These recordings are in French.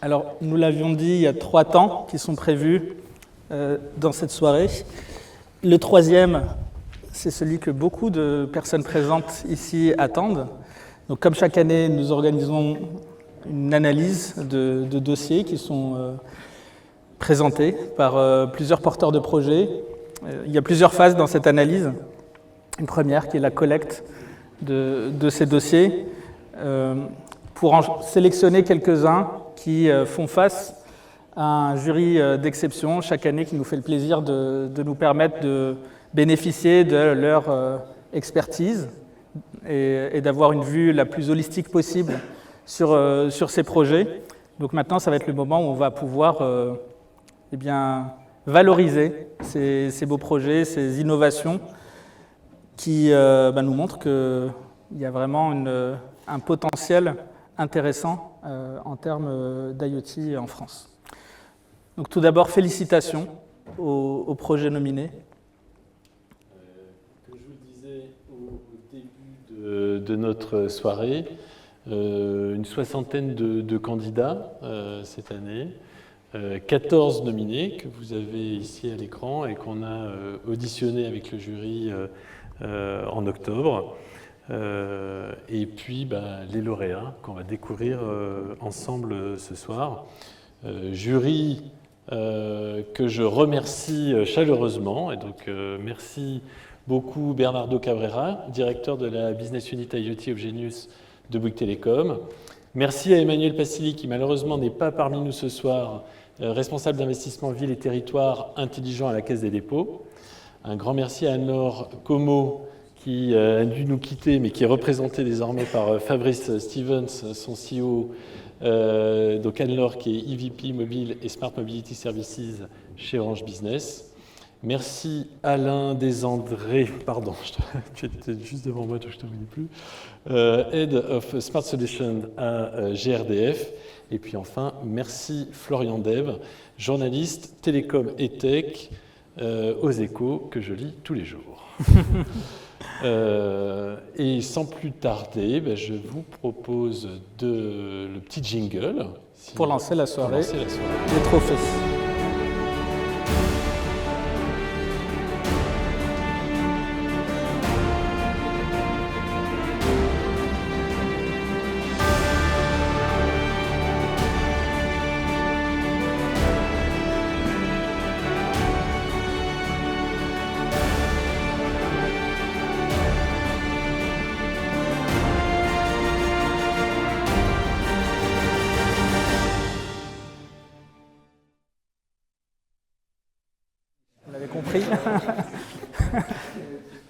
Alors, nous l'avions dit, il y a 3 temps qui sont prévus dans cette soirée. Le troisième, c'est celui que beaucoup de personnes présentes ici attendent. Donc, comme chaque année, nous organisons une analyse de dossiers qui sont présentés par plusieurs porteurs de projets. Il y a plusieurs phases dans cette analyse. Une première qui est la collecte de ces dossiers pour en sélectionner quelques-uns qui font face à un jury d'exception chaque année qui nous fait le plaisir de nous permettre de bénéficier de leur expertise et d'avoir une vue la plus holistique possible sur ces projets. Donc maintenant, ça va être le moment où on va pouvoir valoriser ces beaux projets, ces innovations qui nous montrent qu'il y a vraiment un potentiel intéressant en termes d'IoT en France. Donc tout d'abord, félicitations aux projets nominés. Comme je vous le disais au début de notre soirée, une soixantaine de candidats cette année, 14 nominés que vous avez ici à l'écran et qu'on a auditionné avec le jury en octobre. Et puis les lauréats qu'on va découvrir ensemble ce soir. Jury que je remercie chaleureusement. Et donc merci beaucoup Bernardo Cabrera, directeur de la Business Unit IoT Obgenius de Bouygues Telecom. Merci à Emmanuel Passili qui malheureusement n'est pas parmi nous ce soir, responsable d'investissement ville et territoire intelligent à la Caisse des dépôts. Un grand merci à Anne-Laure Como qui a dû nous quitter, mais qui est représenté désormais par Fabrice Stevens, son CEO, donc Anne-Laure qui est EVP Mobile et Smart Mobility Services chez Orange Business. Merci Alain Desandré, pardon, tu étais juste devant moi, donc je ne te voyais plus, Head of Smart Solutions à GRDF. Et puis enfin, merci Florian Deb, journaliste télécom et tech aux Échos, que je lis tous les jours. Et sans plus tarder, je vous propose le petit jingle. Pour lancer la soirée, des trophées.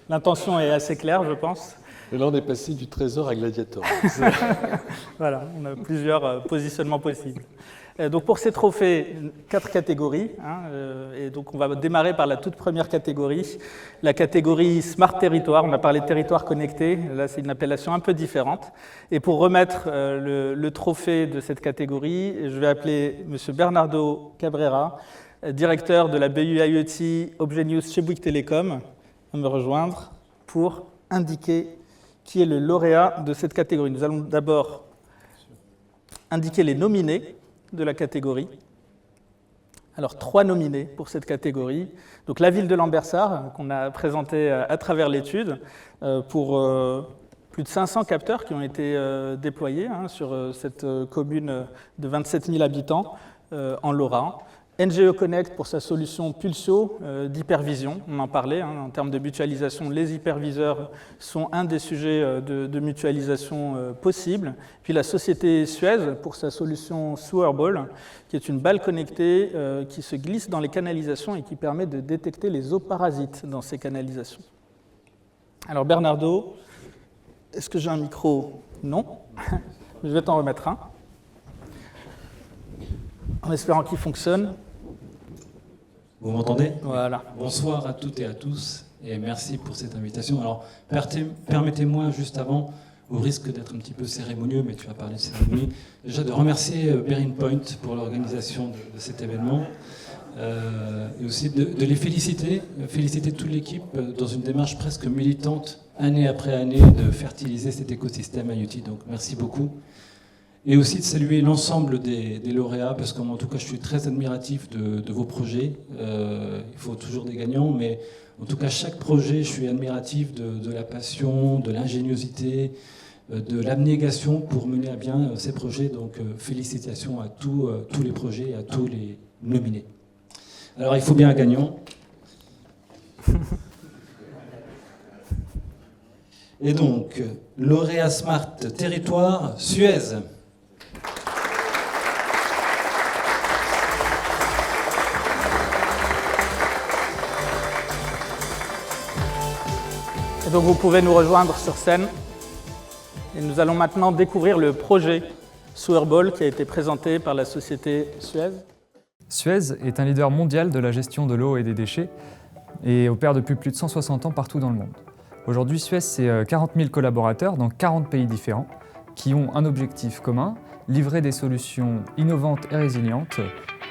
L'intention est assez claire, je pense. Et là, on est passé du trésor à Gladiator. Voilà, on a plusieurs positionnements possibles. Donc pour ces trophées, 4 catégories. Et donc on va démarrer par la toute première catégorie, la catégorie Smart Territoire. On a parlé de territoire connecté. Là, c'est une appellation un peu différente. Et pour remettre le trophée de cette catégorie, je vais appeler M. Bernardo Cabrera, directeur de la BU IoT Obgenius chez Bouygues Telecom, à me rejoindre pour indiquer qui est le lauréat de cette catégorie. Nous allons d'abord indiquer les nominés de la catégorie. Alors, 3 nominés pour cette catégorie. Donc, la ville de Lambersart, qu'on a présenté à travers l'étude, pour plus de 500 capteurs qui ont été déployés sur cette commune de 27 000 habitants en Lorrain. NGE Connect pour sa solution Pulsio d'hypervision, on en parlait, en termes de mutualisation, les hyperviseurs sont un des sujets de mutualisation possible. Puis la société Suez pour sa solution Sewerball, qui est une balle connectée qui se glisse dans les canalisations et qui permet de détecter les eaux parasites dans ces canalisations. Alors Bernardo, est-ce que j'ai un micro? Non. Je vais t'en remettre un, en espérant qu'il fonctionne. Vous m'entendez? Voilà. Bonsoir à toutes et à tous, et merci pour cette invitation. Alors, permettez-moi, juste avant, au risque d'être un petit peu cérémonieux, mais tu vas parler de cérémonie, déjà de remercier Bearing Point pour l'organisation de cet événement, et aussi de les féliciter toute l'équipe dans une démarche presque militante, année après année, de fertiliser cet écosystème IoT. Donc, merci beaucoup. Et aussi de saluer l'ensemble des lauréats, parce qu'en tout cas, je suis très admiratif de vos projets. Il faut toujours des gagnants, mais en tout cas, chaque projet, je suis admiratif de la passion, de l'ingéniosité, de l'abnégation pour mener à bien ces projets. Donc, félicitations à tous les projets et à tous les nominés. Alors, il faut bien un gagnant. Et donc, lauréat Smart Territoire, Suez. Et donc vous pouvez nous rejoindre sur scène. Et nous allons maintenant découvrir le projet Sewerball qui a été présenté par la société Suez. Suez est un leader mondial de la gestion de l'eau et des déchets et opère depuis plus de 160 ans partout dans le monde. Aujourd'hui, Suez, c'est 40 000 collaborateurs dans 40 pays différents qui ont un objectif commun, livrer des solutions innovantes et résilientes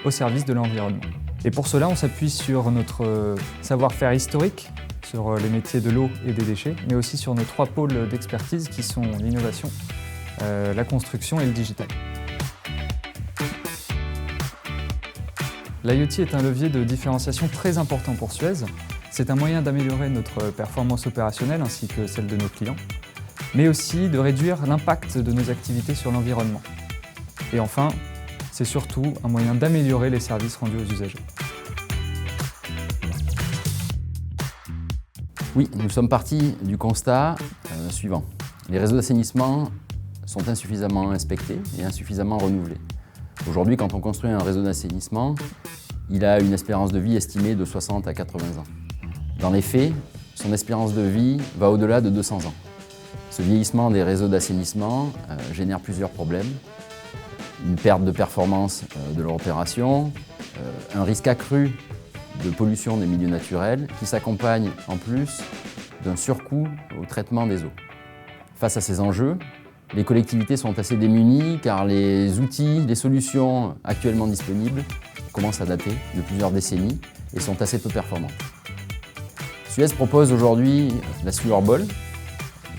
au service de l'environnement. Et pour cela, on s'appuie sur notre savoir-faire historique, sur les métiers de l'eau et des déchets, mais aussi sur nos 3 pôles d'expertise qui sont l'innovation, la construction et le digital. L'IoT est un levier de différenciation très important pour Suez. C'est un moyen d'améliorer notre performance opérationnelle ainsi que celle de nos clients, mais aussi de réduire l'impact de nos activités sur l'environnement. Et enfin, c'est surtout un moyen d'améliorer les services rendus aux usagers. Oui, nous sommes partis du constat suivant. Les réseaux d'assainissement sont insuffisamment inspectés et insuffisamment renouvelés. Aujourd'hui, quand on construit un réseau d'assainissement, il a une espérance de vie estimée de 60 à 80 ans. Dans les faits, son espérance de vie va au-delà de 200 ans. Ce vieillissement des réseaux d'assainissement génère plusieurs problèmes. Une perte de performance de leur opération, un risque accru de pollution des milieux naturels qui s'accompagne en plus d'un surcoût au traitement des eaux. Face à ces enjeux, les collectivités sont assez démunies car les outils, les solutions actuellement disponibles commencent à dater de plusieurs décennies et sont assez peu performantes. Suez propose aujourd'hui la Sewerball,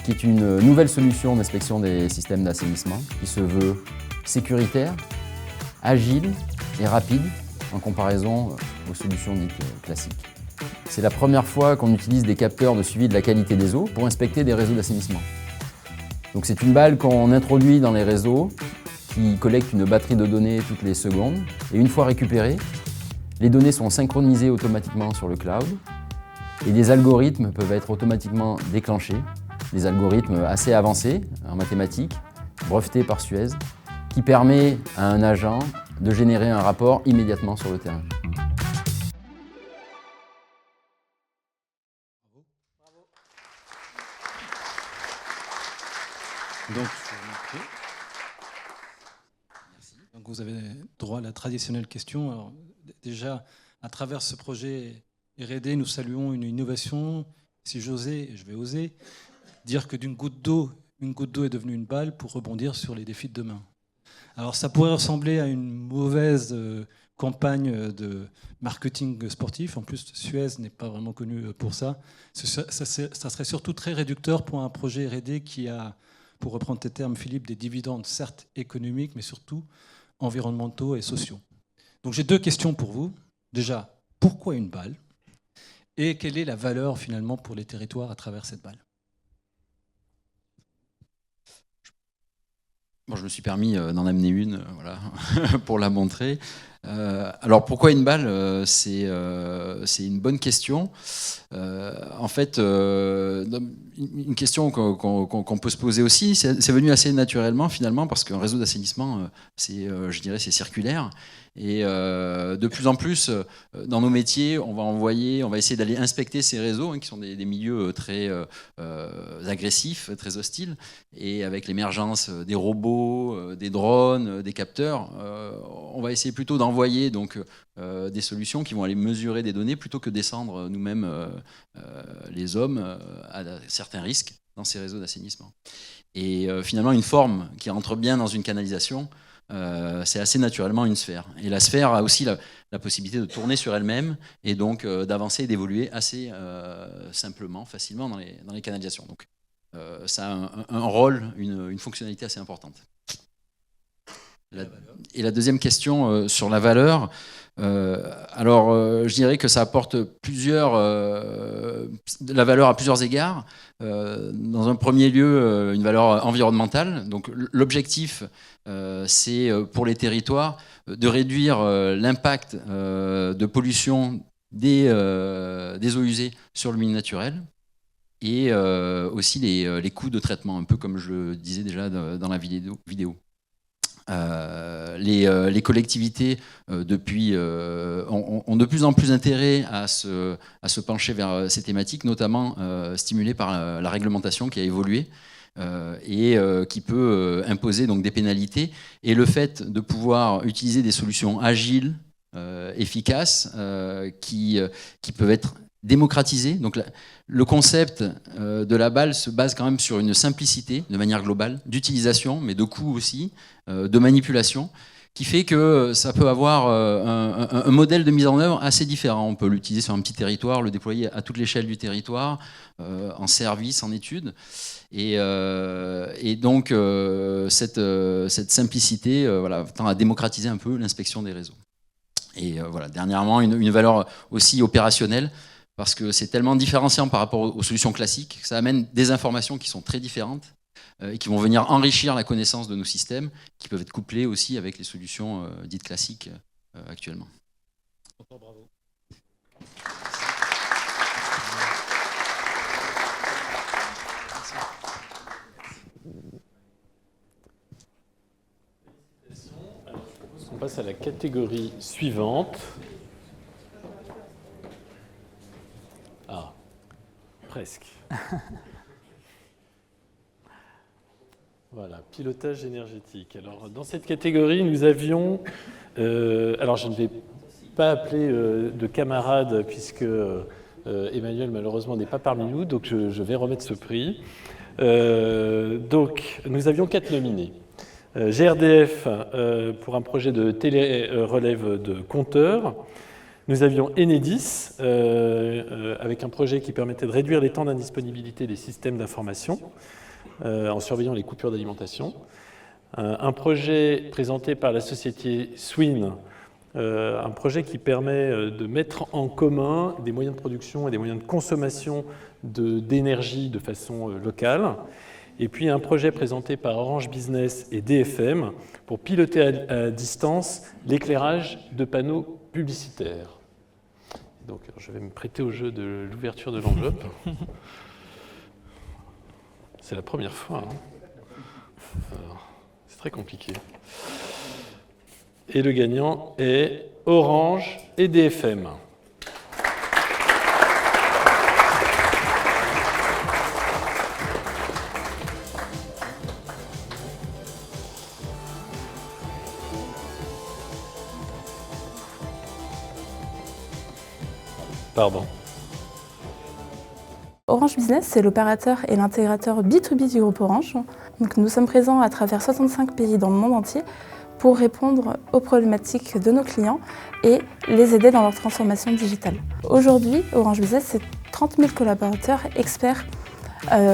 qui est une nouvelle solution d'inspection des systèmes d'assainissement qui se veut sécuritaire, agile et rapide en comparaison aux solutions dites classiques. C'est la première fois qu'on utilise des capteurs de suivi de la qualité des eaux pour inspecter des réseaux d'assainissement. Donc c'est une balle qu'on introduit dans les réseaux qui collecte une batterie de données toutes les secondes et une fois récupérées, les données sont synchronisées automatiquement sur le cloud et des algorithmes peuvent être automatiquement déclenchés, des algorithmes assez avancés en mathématiques, brevetés par Suez, qui permet à un agent de générer un rapport immédiatement sur le terrain. Donc vous avez droit à la traditionnelle question. Alors, déjà, à travers ce projet R&D, nous saluons une innovation. Si j'osais, je vais oser, dire que d'une goutte d'eau, une goutte d'eau est devenue une balle pour rebondir sur les défis de demain. Alors ça pourrait ressembler à une mauvaise campagne de marketing sportif. En plus, Suez n'est pas vraiment connu pour ça. Ça serait surtout très réducteur pour un projet R&D qui a, pour reprendre tes termes, Philippe, des dividendes certes économiques, mais surtout environnementaux et sociaux. Donc j'ai 2 questions pour vous. Déjà, pourquoi une balle? Et quelle est la valeur finalement pour les territoires à travers cette balle? Bon, je me suis permis d'en amener une voilà, pour la montrer. Alors pourquoi une balle? C'est une bonne question. En fait, une question qu'on peut se poser aussi, c'est venu assez naturellement finalement parce qu'un réseau d'assainissement, je dirais, c'est circulaire. Et de plus en plus, dans nos métiers, on va essayer d'aller inspecter ces réseaux, qui sont des milieux très agressifs, très hostiles. Et avec l'émergence des robots, des drones, des capteurs, on va essayer plutôt d'envoyer donc des solutions qui vont aller mesurer des données plutôt que descendre nous-mêmes, les hommes, à certains risques dans ces réseaux d'assainissement. Et finalement, une forme qui rentre bien dans une canalisation, c'est assez naturellement une sphère. Et la sphère a aussi la possibilité de tourner sur elle-même et donc d'avancer et d'évoluer assez simplement, facilement dans les canalisations. Donc ça a un rôle, une fonctionnalité assez importante. Et la deuxième question sur la valeur, je dirais que ça apporte la valeur à plusieurs égards. Dans un premier lieu, une valeur environnementale. Donc l'objectif, c'est pour les territoires de réduire l'impact de pollution des eaux usées sur le milieu naturel et aussi les coûts de traitement, un peu comme je le disais déjà dans la vidéo. Les collectivités ont de plus en plus intérêt à se pencher vers ces thématiques, notamment stimulées par la réglementation qui a évolué et qui peut imposer donc des pénalités. Et le fait de pouvoir utiliser des solutions agiles, efficaces, qui peuvent être démocratisées. Donc le concept de la balle se base quand même sur une simplicité de manière globale, d'utilisation, mais de coût aussi, de manipulation, qui fait que ça peut avoir un modèle de mise en œuvre assez différent. On peut l'utiliser sur un petit territoire, le déployer à toute l'échelle du territoire, en service, en études. Et donc cette simplicité tend à démocratiser un peu l'inspection des réseaux. Et dernièrement, une valeur aussi opérationnelle, parce que c'est tellement différenciant par rapport aux solutions classiques que ça amène des informations qui sont très différentes et qui vont venir enrichir la connaissance de nos systèmes, qui peuvent être couplées aussi avec les solutions dites classiques actuellement. Bravo. Alors, je propose qu'on passe à la catégorie suivante. Ah, presque. Voilà, pilotage énergétique. Alors, dans cette catégorie, nous avions... alors, je ne vais pas appeler de camarade, puisque Emmanuel, malheureusement, n'est pas parmi nous, donc je vais remettre ce prix. Donc, nous avions 4 nominés. GRDF pour un projet de télé-relève de compteurs. Nous avions Enedis avec un projet qui permettait de réduire les temps d'indisponibilité des systèmes d'information en surveillant les coupures d'alimentation. Un projet présenté par la société Swin, un projet qui permet de mettre en commun des moyens de production et des moyens de consommation d'énergie de façon locale. Et puis un projet présenté par Orange Business et DFM pour piloter à distance l'éclairage de panneaux publicitaires. Donc je vais me prêter au jeu de l'ouverture de l'enveloppe. C'est la première fois. C'est très compliqué. Et le gagnant est Orange et DFM. Pardon. Orange Business, c'est l'opérateur et l'intégrateur B2B du groupe Orange. Donc, nous sommes présents à travers 65 pays dans le monde entier pour répondre aux problématiques de nos clients et les aider dans leur transformation digitale. Aujourd'hui, Orange Business, c'est 30 000 collaborateurs experts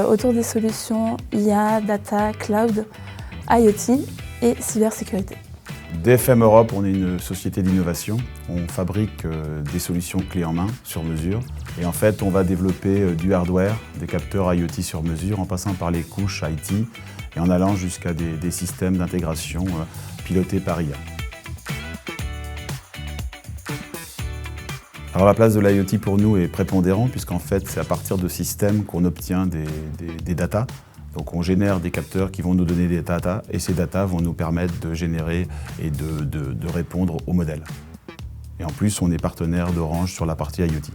autour des solutions IA, data, cloud, IoT et cybersécurité. DFM Europe, on est une société d'innovation. On fabrique des solutions clés en main, sur mesure. Et en fait, on va développer du hardware, des capteurs IoT sur mesure, en passant par les couches IT et en allant jusqu'à des systèmes d'intégration pilotés par IA. Alors la place de l'IoT pour nous est prépondérante, puisqu'en fait, c'est à partir de systèmes qu'on obtient des datas. Donc on génère des capteurs qui vont nous donner des data et ces data vont nous permettre de générer et de répondre aux modèles. Et en plus, on est partenaire d'Orange sur la partie IoT.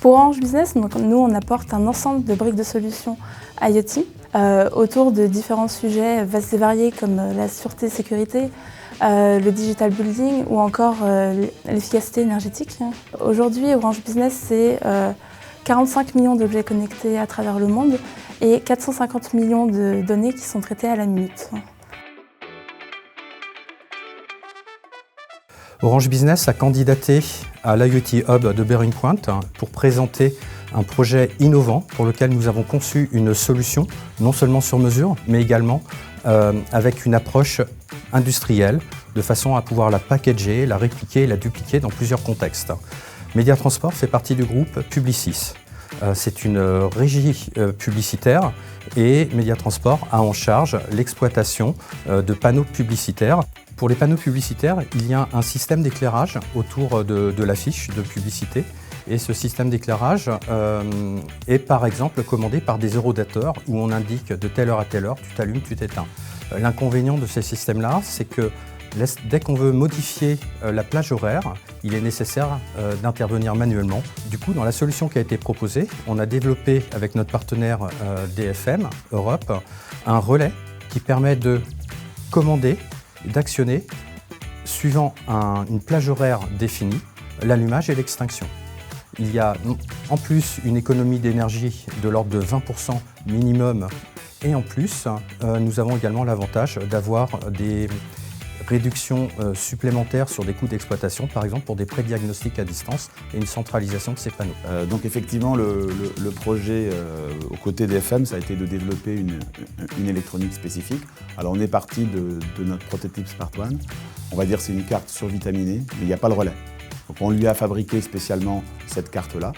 Pour Orange Business, donc, nous on apporte un ensemble de briques de solutions IoT autour de différents sujets vastes et variés comme la sûreté, sécurité, le digital building ou encore l'efficacité énergétique. Aujourd'hui, Orange Business, c'est 45 millions d'objets connectés à travers le monde et 450 millions de données qui sont traitées à la minute. Orange Business a candidaté à l'IoT Hub de Bearing Point pour présenter un projet innovant pour lequel nous avons conçu une solution, non seulement sur mesure, mais également avec une approche industrielle, de façon à pouvoir la packager, la répliquer et la dupliquer dans plusieurs contextes. Mediatransport fait partie du groupe Publicis. C'est une régie publicitaire et Mediatransport a en charge l'exploitation de panneaux publicitaires. Pour les panneaux publicitaires, il y a un système d'éclairage autour de l'affiche de publicité. Et ce système d'éclairage est par exemple commandé par des eurodateurs où on indique de telle heure à telle heure, tu t'allumes, tu t'éteins. L'inconvénient de ces systèmes-là, c'est que dès qu'on veut modifier la plage horaire, il est nécessaire d'intervenir manuellement. Du coup, dans la solution qui a été proposée, on a développé avec notre partenaire DFM Europe un relais qui permet de commander et d'actionner, suivant une plage horaire définie, l'allumage et l'extinction. Il y a en plus une économie d'énergie de l'ordre de 20% minimum et en plus, nous avons également l'avantage d'avoir des réductions supplémentaires sur des coûts d'exploitation, par exemple pour des prédiagnostics à distance et une centralisation de ces panneaux. Donc effectivement, le projet aux côtés d'EFM, ça a été de développer une électronique spécifique. Alors on est parti de notre prototype Smart One. On va dire que c'est une carte survitaminée, mais il n'y a pas le relais. Donc on lui a fabriqué spécialement cette carte-là.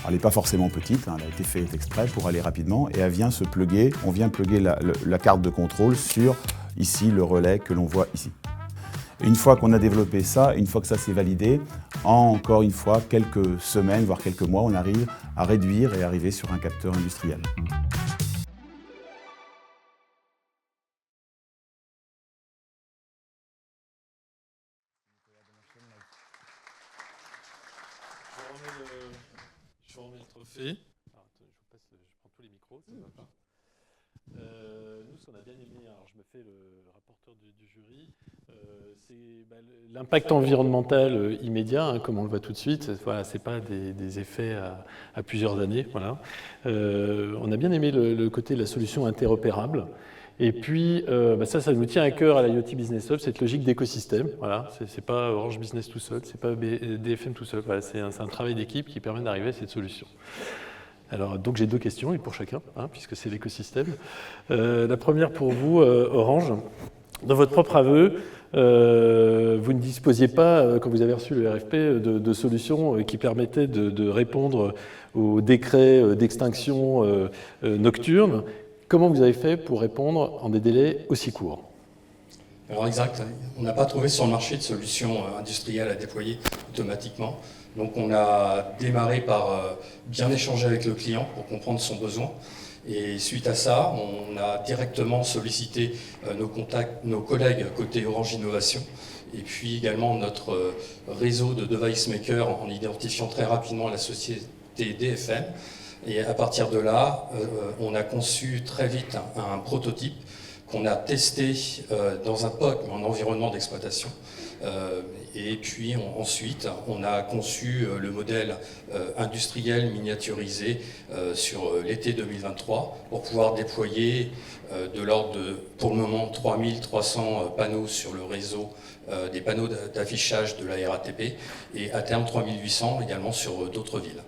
Elle n'est pas forcément petite, elle a été faite exprès pour aller rapidement et elle vient se plugger, on vient plugger la carte de contrôle sur ici le relais que l'on voit ici. Et une fois qu'on a développé ça, une fois que ça s'est validé, en encore une fois quelques semaines, voire quelques mois, on arrive à réduire et arriver sur un capteur industriel. Je remets le trophée. Alors, je prends tous les micros, ça va pas. Nous, ce qu'on a bien aimé, alors je me fais le rapporteur du jury, c'est l'impact environnemental immédiat, hein, comme on le voit tout de suite. Voilà, c'est pas des effets à plusieurs années. Voilà. On a bien aimé le côté de la solution interopérable. Et puis, ça nous tient à cœur à l'IoT Business Hub, cette logique d'écosystème. Voilà, c'est pas Orange Business tout seul, c'est pas DFM tout seul. Voilà, c'est un travail d'équipe qui permet d'arriver à cette solution. Alors, donc j'ai deux questions, et pour chacun, hein, puisque c'est l'écosystème. La première pour vous, Orange. Dans votre propre aveu, vous ne disposiez pas, quand vous avez reçu le RFP, de solutions qui permettaient de répondre aux décrets d'extinction nocturne. Comment vous avez fait pour répondre en des délais aussi courts? Alors exact, on n'a pas trouvé sur le marché de solutions industrielles à déployer automatiquement. Donc on a démarré par bien échanger avec le client pour comprendre son besoin. Et suite à ça, on a directement sollicité nos collègues côté Orange Innovation et puis également notre réseau de device makers en identifiant très rapidement la société DFM. Et à partir de là, on a conçu très vite un prototype qu'on a testé dans un POC, mais en environnement d'exploitation. Et puis ensuite, on a conçu le modèle industriel miniaturisé sur l'été 2023 pour pouvoir déployer de l'ordre de, pour le moment, 3300 panneaux sur le réseau des panneaux d'affichage de la RATP et à terme 3800 également sur d'autres villes.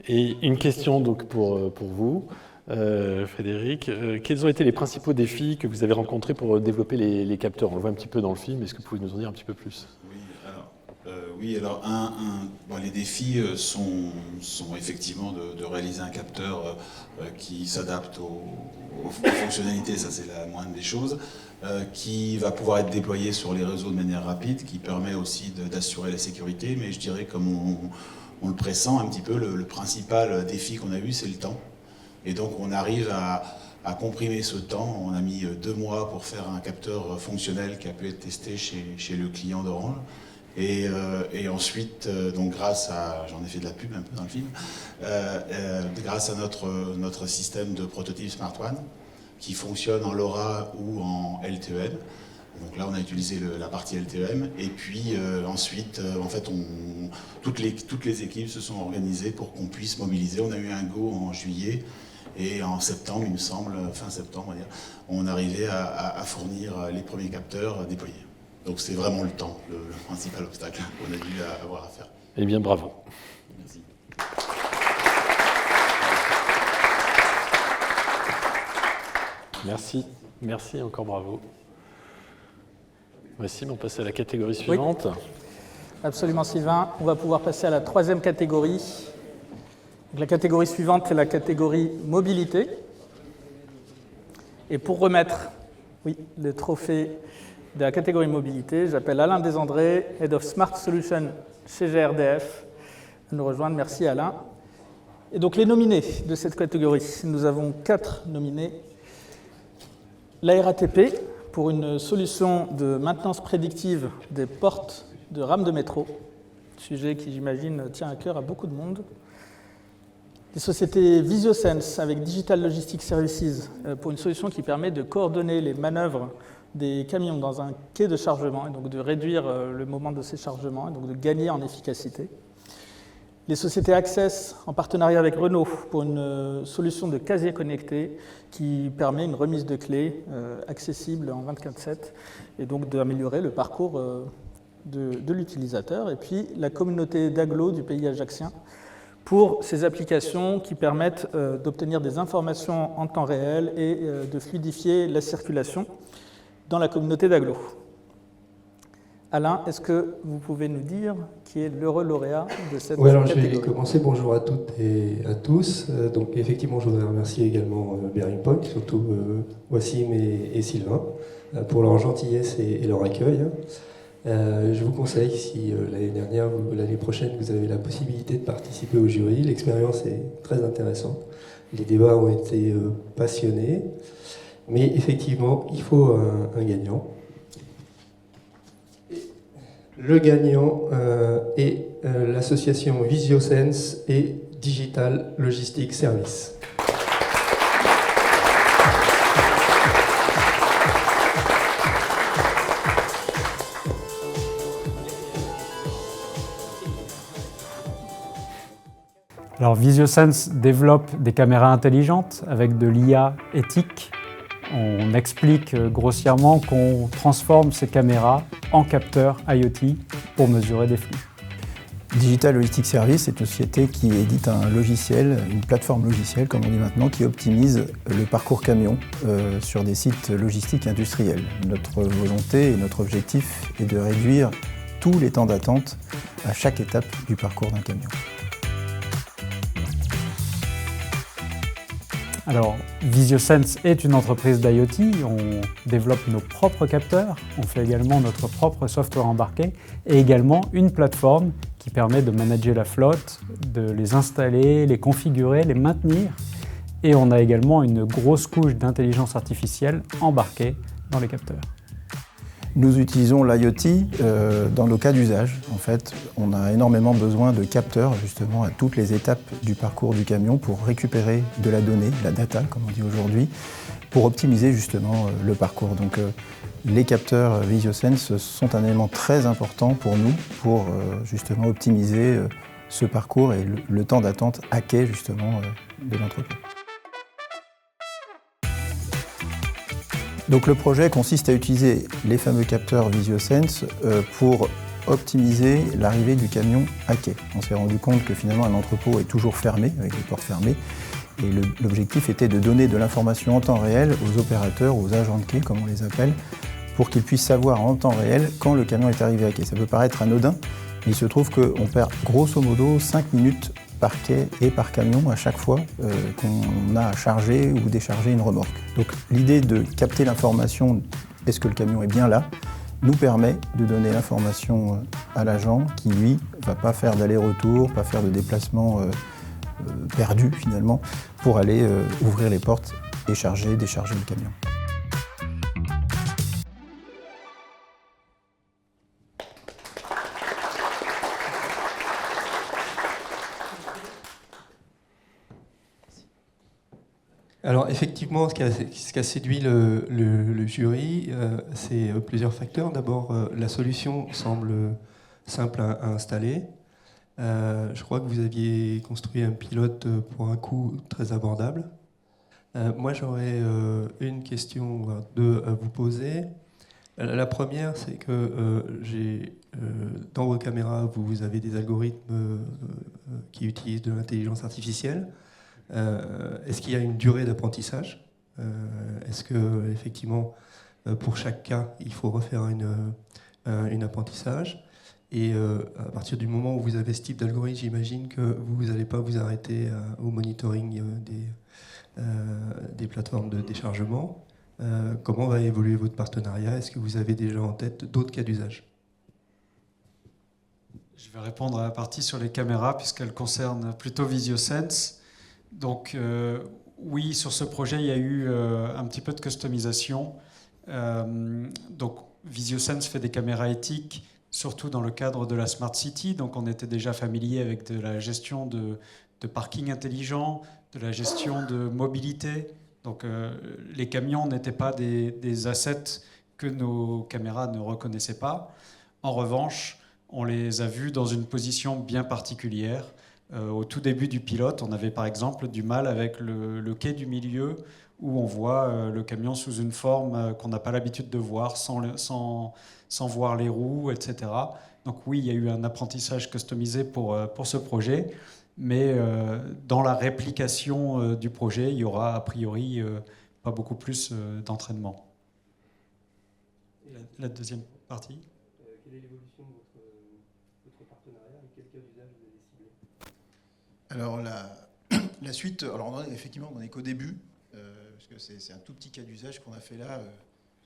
Et une question donc pour vous, Frédéric. Quels ont été les principaux défis que vous avez rencontrés pour développer les capteurs? On le voit un petit peu dans le film, est-ce que vous pouvez nous en dire un petit peu plus? Oui, alors les défis sont effectivement de réaliser un capteur qui s'adapte aux fonctionnalités, ça c'est la moindre des choses, qui va pouvoir être déployé sur les réseaux de manière rapide, qui permet aussi d'assurer la sécurité, mais je dirais comme on le pressent un petit peu, le principal défi qu'on a eu, c'est le temps. Et donc on arrive à comprimer ce temps. On a mis 2 mois pour faire un capteur fonctionnel qui a pu être testé chez le client d'Orange. Et ensuite, donc grâce à, j'en ai fait de la pub un peu dans le film, grâce à notre système de prototype Smart One, qui fonctionne en LoRa ou en LTE-M. Donc là, on a utilisé la partie LTE-M, et puis ensuite, en fait, toutes les équipes se sont organisées pour qu'on puisse mobiliser. On a eu un go en juillet, et en septembre, il me semble, fin septembre, on va dire, on arrivait à fournir les premiers capteurs déployés. Donc c'est vraiment le temps, le principal obstacle qu'on a dû avoir à faire. Eh bien, bravo. Merci. Merci, merci, encore bravo. Voici, on passe à la catégorie suivante. Oui. Absolument, Sylvain. On va pouvoir passer à la troisième catégorie. Donc, la catégorie suivante, c'est la catégorie mobilité. Et pour remettre le trophée de la catégorie mobilité, j'appelle Alain Desandré, Head of Smart Solutions chez GRDF, à nous rejoindre. Merci Alain. Et donc les nominés de cette catégorie, nous avons 4 nominés. La RATP, pour une solution de maintenance prédictive des portes de rames de métro, sujet qui, j'imagine, tient à cœur à beaucoup de monde. Les sociétés Visiosense avec Digital Logistics Services, pour une solution qui permet de coordonner les manœuvres des camions dans un quai de chargement, et donc de réduire le moment de ces chargements, et donc de gagner en efficacité. Les sociétés Access, en partenariat avec Renault, pour une solution de casier connecté qui permet une remise de clés accessible en 24/7 et donc d'améliorer le parcours de l'utilisateur. Et puis la communauté d'agglo du pays ajaccien pour ces applications qui permettent d'obtenir des informations en temps réel et de fluidifier la circulation dans la communauté d'agglo. Alain, est-ce que vous pouvez nous dire qui est l'heureux lauréat de cette catégorie ? Alors je vais commencer. Bonjour à toutes et à tous. Donc effectivement, je voudrais remercier également Bearing Point, surtout Wassim et Sylvain, pour leur gentillesse et leur accueil. Je vous conseille, si l'année dernière ou l'année prochaine, vous avez la possibilité de participer au jury. L'expérience est très intéressante. Les débats ont été passionnés. Mais effectivement, il faut un gagnant. Le gagnant est l'association Visiosense et Digital Logistics Services. Alors Visiosense développe des caméras intelligentes avec de l'IA éthique. On explique grossièrement qu'on transforme ces caméras en capteurs IoT pour mesurer des flux. Digital Logistics Services est une société qui édite un logiciel, une plateforme logicielle comme on dit maintenant, qui optimise le parcours camion sur des sites logistiques industriels. Notre volonté et notre objectif est de réduire tous les temps d'attente à chaque étape du parcours d'un camion. Alors, Visiosense est une entreprise d'IoT, on développe nos propres capteurs, on fait également notre propre software embarqué et également une plateforme qui permet de manager la flotte, de les installer, les configurer, les maintenir. Et on a également une grosse couche d'intelligence artificielle embarquée dans les capteurs. Nous utilisons l'IoT dans nos cas d'usage. En fait, on a énormément besoin de capteurs justement à toutes les étapes du parcours du camion pour récupérer de la donnée, la data comme on dit aujourd'hui, pour optimiser justement le parcours. Donc les capteurs Visiosense sont un élément très important pour nous pour justement optimiser ce parcours et le temps d'attente à quai justement de l'entreprise. Donc le projet consiste à utiliser les fameux capteurs Visiosense pour optimiser l'arrivée du camion à quai. On s'est rendu compte que finalement un entrepôt est toujours fermé, avec les portes fermées, et l'objectif était de donner de l'information en temps réel aux opérateurs, aux agents de quai comme on les appelle, pour qu'ils puissent savoir en temps réel quand le camion est arrivé à quai. Ça peut paraître anodin, mais il se trouve qu'on perd grosso modo 5 minutes par quai et par camion à chaque fois qu'on a à charger ou décharger une remorque. Donc l'idée de capter l'information, est-ce que le camion est bien là, nous permet de donner l'information à l'agent qui, lui, ne va pas faire d'aller-retour, pas faire de déplacement perdu finalement, pour aller ouvrir les portes et charger, décharger le camion. Alors effectivement, ce qui a séduit le jury, c'est plusieurs facteurs. D'abord, la solution semble simple à installer. Je crois que vous aviez construit un pilote pour un coût très abordable. Moi, j'aurais une question, deux à vous poser. La première, c'est que dans vos caméras, vous avez des algorithmes qui utilisent de l'intelligence artificielle. Est-ce qu'il y a une durée d'apprentissage ? Est-ce que effectivement Pour chaque cas, il faut refaire un apprentissage. Et à partir du moment où vous avez ce type d'algorithme, j'imagine que vous n'allez pas vous arrêter au monitoring des plateformes de déchargement. Comment va évoluer votre partenariat? Est-ce que vous avez déjà en tête d'autres cas d'usage? Je vais répondre à la partie sur les caméras puisqu'elle concerne plutôt VisioSense. Donc oui, sur ce projet, il y a eu un petit peu de customisation. Donc VisioSense fait des caméras éthiques, surtout dans le cadre de la Smart City. Donc on était déjà familier avec de la gestion de parking intelligent, de la gestion de mobilité. Donc les camions n'étaient pas des assets que nos caméras ne reconnaissaient pas. En revanche, on les a vus dans une position bien particulière. Au tout début du pilote, on avait par exemple du mal avec le quai du milieu où on voit le camion sous une forme qu'on n'a pas l'habitude de voir, sans voir les roues, etc. Donc oui, il y a eu un apprentissage customisé pour ce projet, mais dans la réplication du projet, il y aura a priori pas beaucoup plus d'entraînement. La deuxième partie. Quelle est l'évolution de votre partenariat et quel cas d'usage vous avez ciblé? Alors la suite, alors effectivement on n'en est qu'au début, parce que c'est un tout petit cas d'usage qu'on a fait là,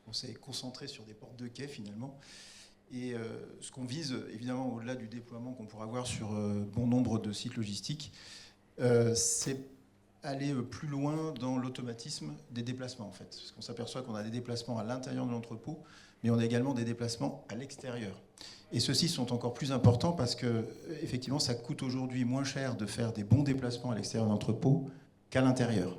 on s'est concentré sur des portes de quai finalement. Et ce qu'on vise, évidemment, au-delà du déploiement qu'on pourra avoir sur bon nombre de sites logistiques, c'est aller plus loin dans l'automatisme des déplacements, en fait. Parce qu'on s'aperçoit qu'on a des déplacements à l'intérieur de l'entrepôt, mais on a également des déplacements à l'extérieur. Et ceux-ci sont encore plus importants parce que, effectivement, ça coûte aujourd'hui moins cher de faire des bons déplacements à l'extérieur de l'entrepôt qu'à l'intérieur.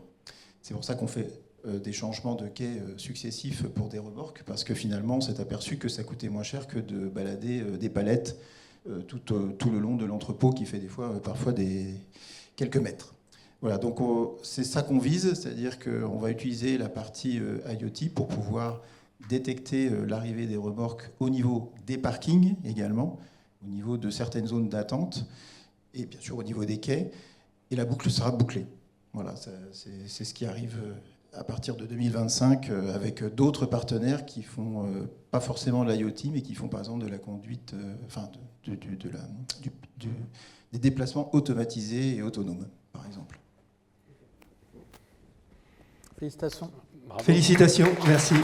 C'est pour ça qu'on fait des changements de quai successifs pour des remorques, parce que finalement, on s'est aperçu que ça coûtait moins cher que de balader des palettes tout le long de l'entrepôt, qui fait des fois, parfois, quelques mètres. Voilà, donc c'est ça qu'on vise, c'est-à-dire qu'on va utiliser la partie IoT pour pouvoir détecter l'arrivée des remorques au niveau des parkings également, au niveau de certaines zones d'attente, et bien sûr au niveau des quais, et la boucle sera bouclée. Voilà, c'est ce qui arrive à partir de 2025 avec d'autres partenaires qui font pas forcément de l'IoT, mais qui font par exemple de la conduite, des déplacements automatisés et autonomes, par exemple. Félicitations. Bravo. Félicitations, merci.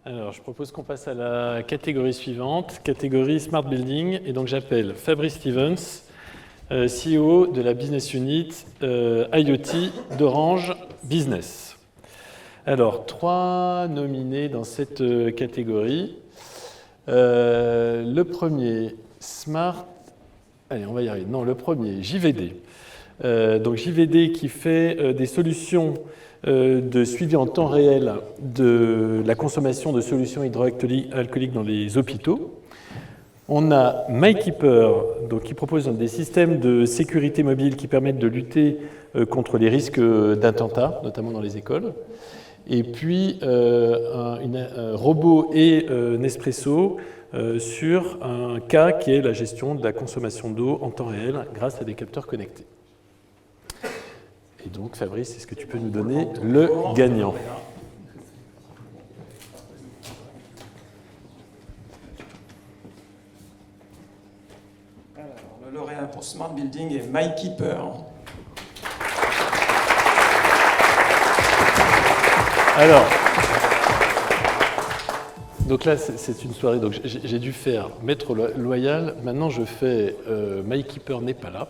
Alors, je propose qu'on passe à la catégorie suivante, catégorie Smart Building. Et donc, j'appelle Fabrice Stevens, CEO de la Business Unit IoT d'Orange Business. Alors, 3 nominés dans cette catégorie. Le premier, Smart... Allez, on va y arriver. Non, le premier, JVD. Donc, JVD qui fait des solutions de suivi en temps réel de la consommation de solutions hydroalcooliques dans les hôpitaux. On a MyKeeper, donc, qui propose des systèmes de sécurité mobile qui permettent de lutter contre les risques d'attentats, notamment dans les écoles. Et puis, un robot et Nespresso sur un cas qui est la gestion de la consommation d'eau en temps réel grâce à des capteurs connectés. Et donc, Fabrice, est-ce que tu peux nous donner le gagnant? Alors, le lauréat pour Smart Building est MyKeeper. Alors, donc là, c'est une soirée, donc j'ai dû faire Maître Loyal. Maintenant, je fais MyKeeper n'est pas là.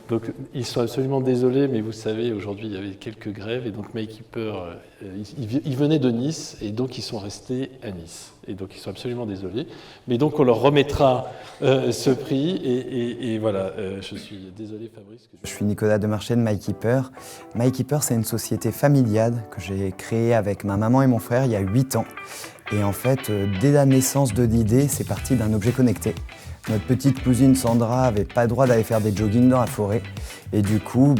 Donc, ils sont absolument désolés, mais vous savez, aujourd'hui, il y avait quelques grèves, et donc MyKeeper, ils venaient de Nice, et donc ils sont restés à Nice. Et donc, ils sont absolument désolés. Mais donc, on leur remettra ce prix, et voilà, je suis désolé, Fabrice. Je suis Nicolas Demarché de MyKeeper. MyKeeper, c'est une société familiale que j'ai créée avec ma maman et mon frère il y a 8 ans. Et en fait, dès la naissance de l'idée, c'est parti d'un objet connecté. Notre petite cousine Sandra n'avait pas le droit d'aller faire des joggings dans la forêt. Et du coup,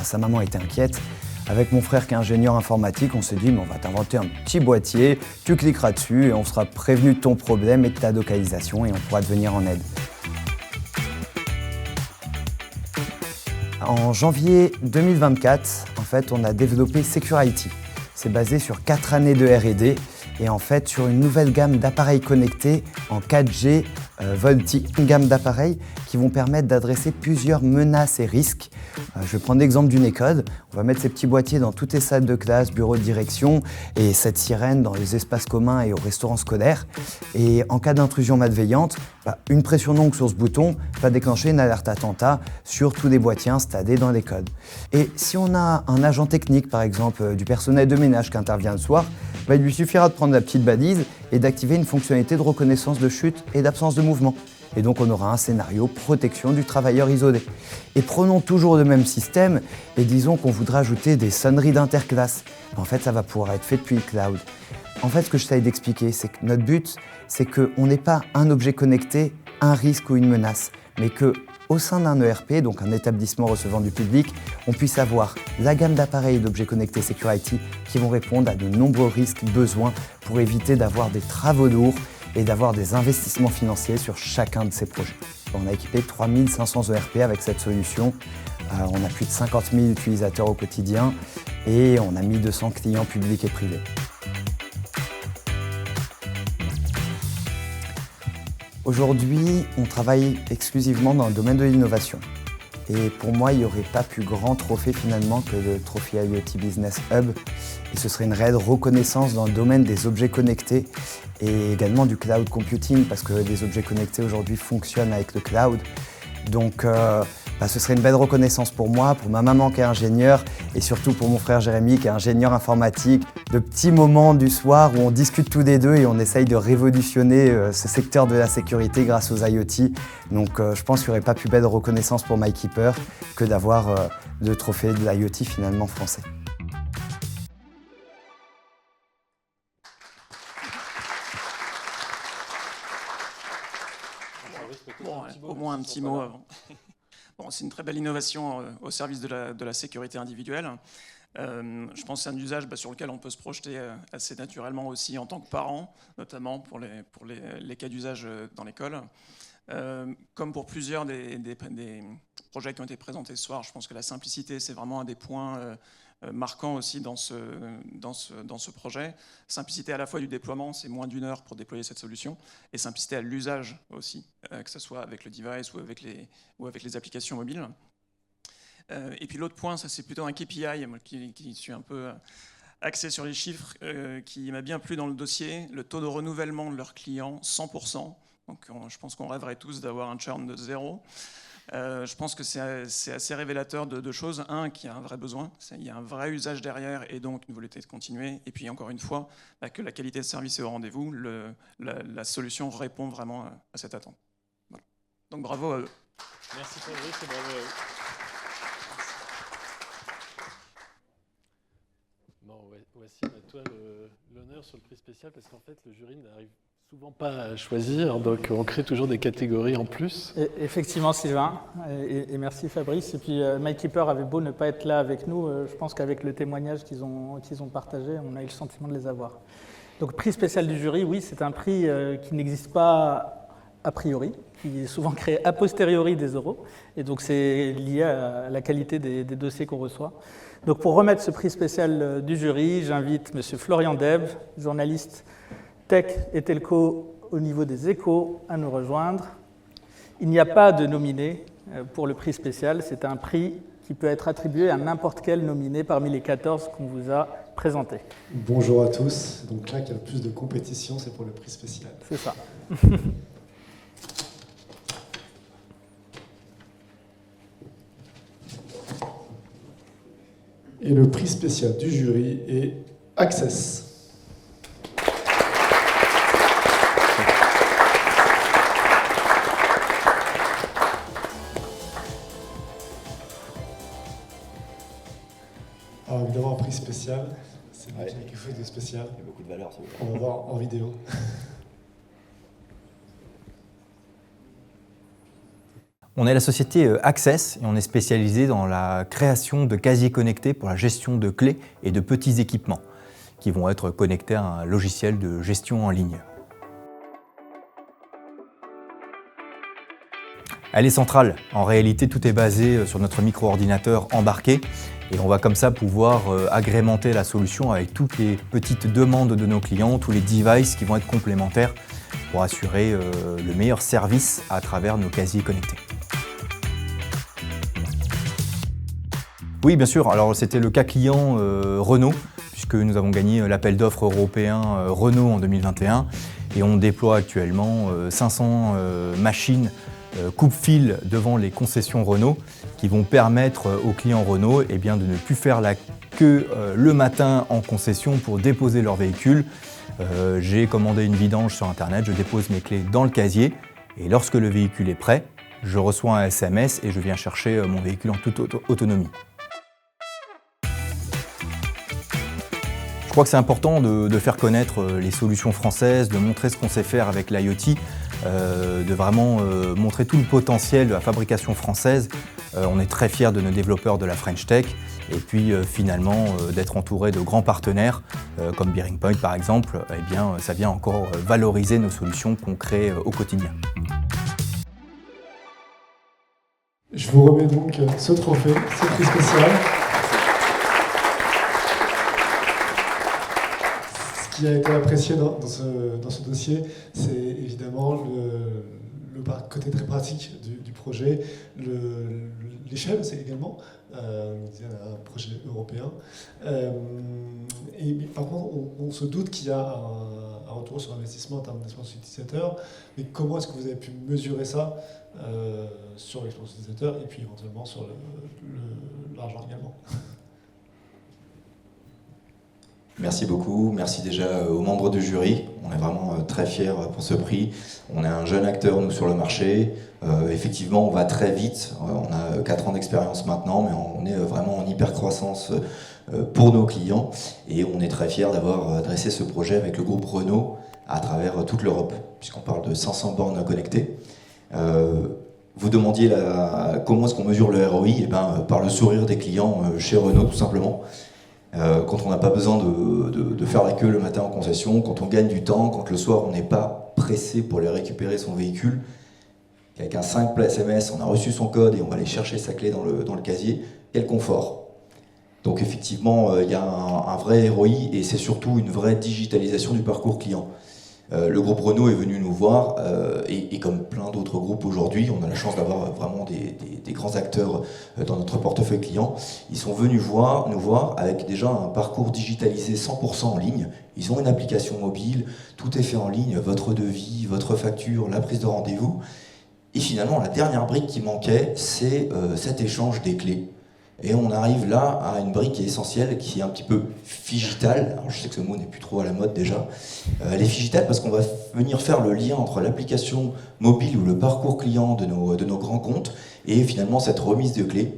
sa maman était inquiète. Avec mon frère qui est ingénieur informatique, on s'est dit on va t'inventer un petit boîtier, tu cliqueras dessus et on sera prévenu de ton problème et de ta localisation et on pourra te venir en aide. En janvier 2024, en fait, on a développé Security. C'est basé sur 4 années de R&D et en fait sur une nouvelle gamme d'appareils connectés en 4G VoLTE, une gamme d'appareils qui vont permettre d'adresser plusieurs menaces et risques. Je vais prendre l'exemple du NECODE. On va mettre ces petits boîtiers dans toutes les salles de classe, bureaux de direction et cette sirène dans les espaces communs et au restaurant scolaire. Et en cas d'intrusion malveillante, une pression longue sur ce bouton va déclencher une alerte attentat sur tous les boîtiers installés dans les codes. Et si on a un agent technique, par exemple du personnel de ménage qui intervient le soir, il lui suffira de prendre la petite balise et d'activer une fonctionnalité de reconnaissance de chute et d'absence de mouvement. Et donc on aura un scénario protection du travailleur isolé. Et prenons toujours le même système et disons qu'on voudra ajouter des sonneries d'interclasse. En fait, ça va pouvoir être fait depuis le cloud. En fait, ce que j'essaie d'expliquer, c'est que notre but, c'est qu'on n'ait pas un objet connecté, un risque ou une menace, mais qu'au sein d'un ERP, donc un établissement recevant du public, on puisse avoir la gamme d'appareils et d'objets connectés Security qui vont répondre à de nombreux risques, besoins pour éviter d'avoir des travaux lourds et d'avoir des investissements financiers sur chacun de ces projets. On a équipé 3500 ERP avec cette solution. On a plus de 50 000 utilisateurs au quotidien et on a 1200 clients publics et privés. Aujourd'hui, on travaille exclusivement dans le domaine de l'innovation. Et pour moi, il n'y aurait pas plus grand trophée finalement que le trophée IoT Business Hub. Et ce serait une réelle reconnaissance dans le domaine des objets connectés et également du cloud computing parce que les objets connectés aujourd'hui fonctionnent avec le cloud. Donc ce serait une belle reconnaissance pour moi, pour ma maman qui est ingénieure et surtout pour mon frère Jérémy qui est ingénieur informatique. De petits moments du soir où on discute tous les deux et on essaye de révolutionner ce secteur de la sécurité grâce aux IoT. Donc je pense qu'il n'y aurait pas plus belle reconnaissance pour MyKeeper que d'avoir le trophée de l'IoT finalement français. Bon, au moins un petit mot avant. Bon, c'est une très belle innovation au service de la sécurité individuelle. Je pense que c'est un usage sur lequel on peut se projeter assez naturellement aussi en tant que parent, notamment pour les cas d'usage dans l'école. Comme pour plusieurs des projets qui ont été présentés ce soir, je pense que la simplicité, c'est vraiment un des points marquants aussi dans ce projet. Simplicité à la fois du déploiement, c'est moins d'1 heure pour déployer cette solution, et simplicité à l'usage aussi, que ce soit avec le device ou avec les applications mobiles. Et puis l'autre point, ça c'est plutôt un KPI, moi, qui suis un peu axé sur les chiffres, qui m'a bien plu dans le dossier, le taux de renouvellement de leurs clients, 100%. Donc je pense qu'on rêverait tous d'avoir un churn de 0. Je pense que c'est assez révélateur de deux choses. Un, qu'il y a un vrai besoin, il y a un vrai usage derrière et donc une volonté de continuer. Et puis encore une fois, que la qualité de service est au rendez-vous, la solution répond vraiment à cette attente. Voilà. Donc bravo à eux. Merci Fabrice et bravo à eux. Bon, Wassim, à toi l'honneur sur le prix spécial parce qu'en fait le jury n'arrive souvent pas à choisir, donc on crée toujours des catégories en plus. Et effectivement Sylvain, et merci Fabrice. Et puis MyKeeper avait beau ne pas être là avec nous, je pense qu'avec le témoignage qu'ils ont partagé, on a eu le sentiment de les avoir. Donc prix spécial du jury, oui, c'est un prix qui n'existe pas a priori, qui est souvent créé a posteriori des euros, et donc c'est lié à la qualité des dossiers qu'on reçoit. Donc pour remettre ce prix spécial du jury, j'invite M. Florian Deb, journaliste Tech et Telco au niveau des Échos, à nous rejoindre. Il n'y a pas de nominé pour le prix spécial, c'est un prix qui peut être attribué à n'importe quel nominé parmi les 14 qu'on vous a présentés. Bonjour à tous, donc là qu'il y a plus de compétition, c'est pour le prix spécial. C'est ça. Et le prix spécial du jury est Access. Alors évidemment, un prix spécial, c'est quelque chose de spécial. Il y a beaucoup de valeur. On va voir en vidéo. On est la société Access et on est spécialisé dans la création de casiers connectés pour la gestion de clés et de petits équipements qui vont être connectés à un logiciel de gestion en ligne. Elle est centrale. En réalité, tout est basé sur notre micro-ordinateur embarqué et on va comme ça pouvoir agrémenter la solution avec toutes les petites demandes de nos clients, tous les devices qui vont être complémentaires pour assurer le meilleur service à travers nos casiers connectés. Oui, bien sûr. Alors, c'était le cas client Renault, puisque nous avons gagné l'appel d'offres européen Renault en 2021 et on déploie actuellement 500 machines coupe-fil devant les concessions Renault qui vont permettre aux clients Renault de ne plus faire la queue le matin en concession pour déposer leur véhicule. J'ai commandé une vidange sur internet, je dépose mes clés dans le casier et lorsque le véhicule est prêt, je reçois un SMS et je viens chercher mon véhicule en toute autonomie. Je crois que c'est important de faire connaître les solutions françaises, de montrer ce qu'on sait faire avec l'IoT, de vraiment montrer tout le potentiel de la fabrication française. On est très fiers de nos développeurs de la French Tech et puis finalement d'être entouré de grands partenaires comme Bearing Point par exemple, ça vient encore valoriser nos solutions qu'on crée au quotidien. Je vous remets donc ce trophée, ce prix spécial. Ce qui a été apprécié dans ce dossier, c'est évidemment le côté très pratique du projet, l'échelle c'est également, c'est un projet européen. Et par contre, on se doute qu'il y a un retour sur investissement en termes d'expérience utilisateur, mais comment est-ce que vous avez pu mesurer ça sur l'expérience utilisateur et puis éventuellement sur l'argent également? Merci beaucoup, merci déjà aux membres du jury. On est vraiment très fiers pour ce prix. On est un jeune acteur, nous, sur le marché. Effectivement, on va très vite. On a 4 ans d'expérience maintenant, mais on est vraiment en hyper-croissance pour nos clients. Et on est très fiers d'avoir dressé ce projet avec le groupe Renault à travers toute l'Europe, puisqu'on parle de 500 bornes connectées. Vous demandiez comment est-ce qu'on mesure le ROI? Par le sourire des clients chez Renault, tout simplement. Quand on n'a pas besoin de faire la queue le matin en concession, quand on gagne du temps, quand le soir on n'est pas pressé pour aller récupérer son véhicule, avec un simple SMS, on a reçu son code et on va aller chercher sa clé dans le casier, quel confort. Donc effectivement, il y a un vrai ROI et c'est surtout une vraie digitalisation du parcours client. Le groupe Renault est venu nous voir et comme plein d'autres groupes aujourd'hui, on a la chance d'avoir vraiment des grands acteurs dans notre portefeuille client. Ils sont venus nous voir avec déjà un parcours digitalisé 100% en ligne. Ils ont une application mobile, tout est fait en ligne, votre devis, votre facture, la prise de rendez-vous. Et finalement, la dernière brique qui manquait, c'est cet échange des clés. Et on arrive là à une brique qui est essentielle, qui est un petit peu figitale. Alors je sais que ce mot n'est plus trop à la mode déjà. Elle est figitale parce qu'on va venir faire le lien entre l'application mobile ou le parcours client de nos grands comptes et finalement cette remise de clés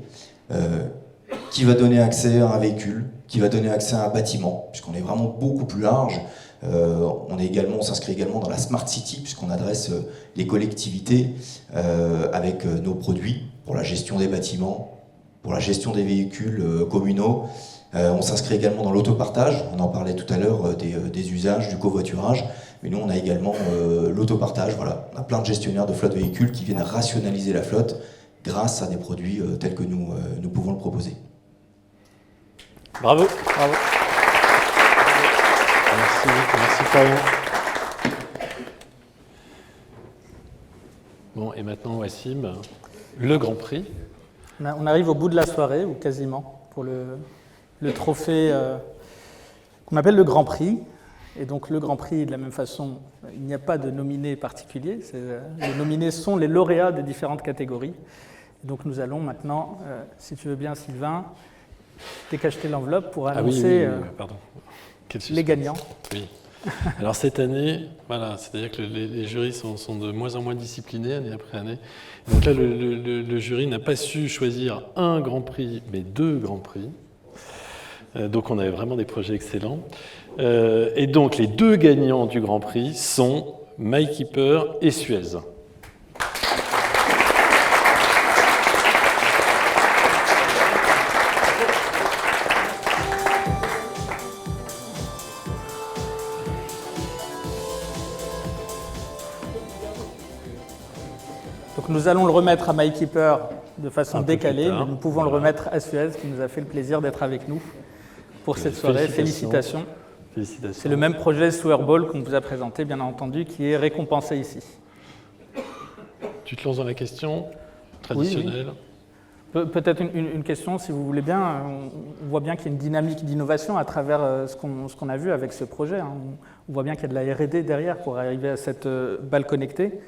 qui va donner accès à un véhicule, qui va donner accès à un bâtiment, puisqu'on est vraiment beaucoup plus large. On s'inscrit également dans la Smart City, puisqu'on adresse les collectivités avec nos produits pour la gestion des bâtiments, pour la gestion des véhicules communaux. On s'inscrit également dans l'autopartage, on en parlait tout à l'heure des usages, du covoiturage, mais nous on a également l'autopartage, voilà. On a plein de gestionnaires de flotte véhicules qui viennent rationaliser la flotte grâce à des produits tels que nous pouvons le proposer. Bravo. Bravo. Merci Florian. Bon, et maintenant Wassim, le Grand Prix. On arrive au bout de la soirée, ou quasiment, pour le trophée qu'on appelle le Grand Prix. Et donc le Grand Prix, de la même façon, il n'y a pas de nominés particuliers. Les nominés sont les lauréats des différentes catégories. Et donc nous allons maintenant, si tu veux bien Sylvain, décacheter l'enveloppe pour annoncer les gagnants. Oui. Alors cette année, voilà, c'est-à-dire que les jurys sont de moins en moins disciplinés année après année. Donc là, le jury n'a pas su choisir un Grand Prix, mais 2 Grands Prix. Donc on avait vraiment des projets excellents. Et donc les 2 gagnants du Grand Prix sont MyKeeper et Suez. Donc nous allons le remettre à MyKeeper de façon décalée, mais nous pouvons le remettre à Suez, qui nous a fait le plaisir d'être avec nous pour cette soirée. Félicitations. C'est le même projet Swearball qu'on vous a présenté, bien entendu, qui est récompensé ici. Tu te lances dans la question traditionnelle. Oui. Peut-être une question, si vous voulez bien. On voit bien qu'il y a une dynamique d'innovation à travers ce qu'on a vu avec ce projet. On voit bien qu'il y a de la R&D derrière pour arriver à cette balle connectée.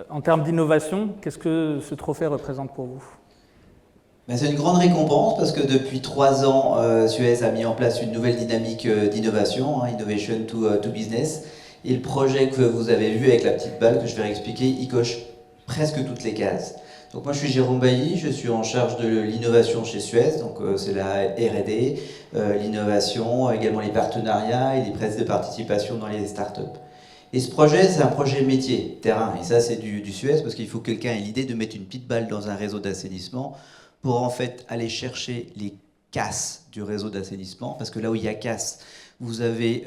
En termes d'innovation, qu'est-ce que ce trophée représente pour vous ? C'est une grande récompense parce que depuis 3 ans, Suez a mis en place une nouvelle dynamique d'innovation, Innovation to Business. Et le projet que vous avez vu avec la petite balle que je vais réexpliquer, il coche presque toutes les cases. Donc moi je suis Jérôme Bailly, je suis en charge de l'innovation chez Suez, donc c'est la R&D, l'innovation, également les partenariats et les prises de participation dans les startups. Et ce projet, c'est un projet métier, terrain, et ça c'est du Suez parce qu'il faut que quelqu'un ait l'idée de mettre une petite balle dans un réseau d'assainissement pour en fait aller chercher les casses du réseau d'assainissement, parce que là où il y a casse, vous avez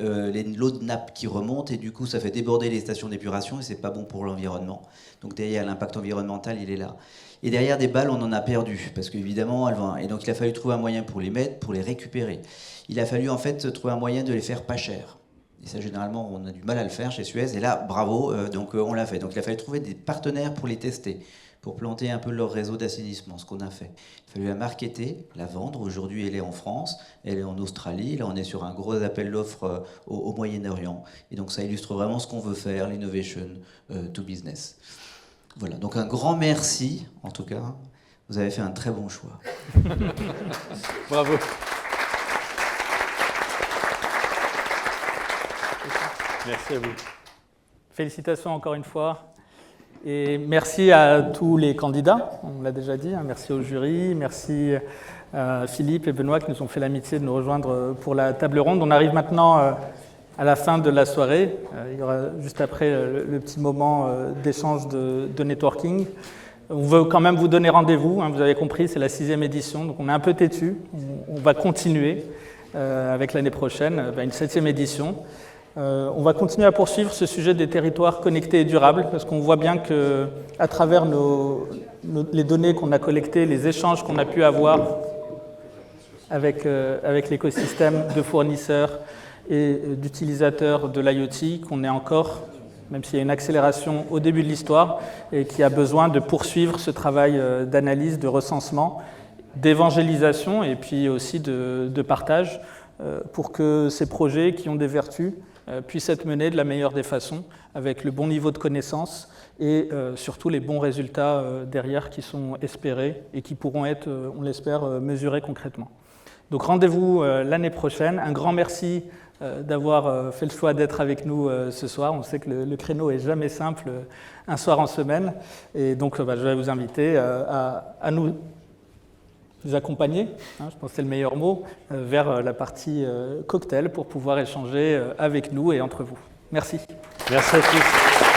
l'eau de nappe qui remonte et du coup ça fait déborder les stations d'épuration et c'est pas bon pour l'environnement. Donc derrière l'impact environnemental il est là. Et derrière des balles on en a perdu parce qu'évidemment elles vont. Et donc il a fallu trouver un moyen pour les mettre, pour les récupérer. Il a fallu en fait trouver un moyen de les faire pas cher. Et ça généralement on a du mal à le faire chez Suez et là bravo, donc on l'a fait. Donc il a fallu trouver des partenaires pour les tester, pour planter un peu leur réseau d'assainissement, ce qu'on a fait. Il a fallu la marketer, la vendre. Aujourd'hui, elle est en France, elle est en Australie. Là, on est sur un gros appel d'offres au Moyen-Orient. Et donc, ça illustre vraiment ce qu'on veut faire, l'innovation to business. Voilà, donc un grand merci, en tout cas. Vous avez fait un très bon choix. Bravo. Merci à vous. Félicitations encore une fois. Et merci à tous les candidats, on l'a déjà dit, merci au jury, merci à Philippe et Benoît qui nous ont fait l'amitié de nous rejoindre pour la table ronde. On arrive maintenant à la fin de la soirée, il y aura juste après le petit moment d'échange de networking. On veut quand même vous donner rendez-vous, vous avez compris, c'est la 6e édition, donc on est un peu têtu, on va continuer avec l'année prochaine, une 7e édition. On va continuer à poursuivre ce sujet des territoires connectés et durables parce qu'on voit bien qu'à travers les données qu'on a collectées, les échanges qu'on a pu avoir avec l'écosystème de fournisseurs et d'utilisateurs de l'IoT, qu'on est encore, même s'il y a une accélération au début de l'histoire, et qui a besoin de poursuivre ce travail d'analyse, de recensement, d'évangélisation et puis aussi de partage pour que ces projets qui ont des vertus puissent être menés de la meilleure des façons, avec le bon niveau de connaissance et surtout les bons résultats derrière qui sont espérés et qui pourront être, on l'espère, mesurés concrètement. Donc rendez-vous l'année prochaine. Un grand merci d'avoir fait le choix d'être avec nous ce soir. On sait que le créneau est jamais simple un soir en semaine. Et donc je vais vous inviter à nous accompagner, je pense que c'est le meilleur mot, vers la partie cocktail pour pouvoir échanger avec nous et entre vous. Merci. Merci à tous.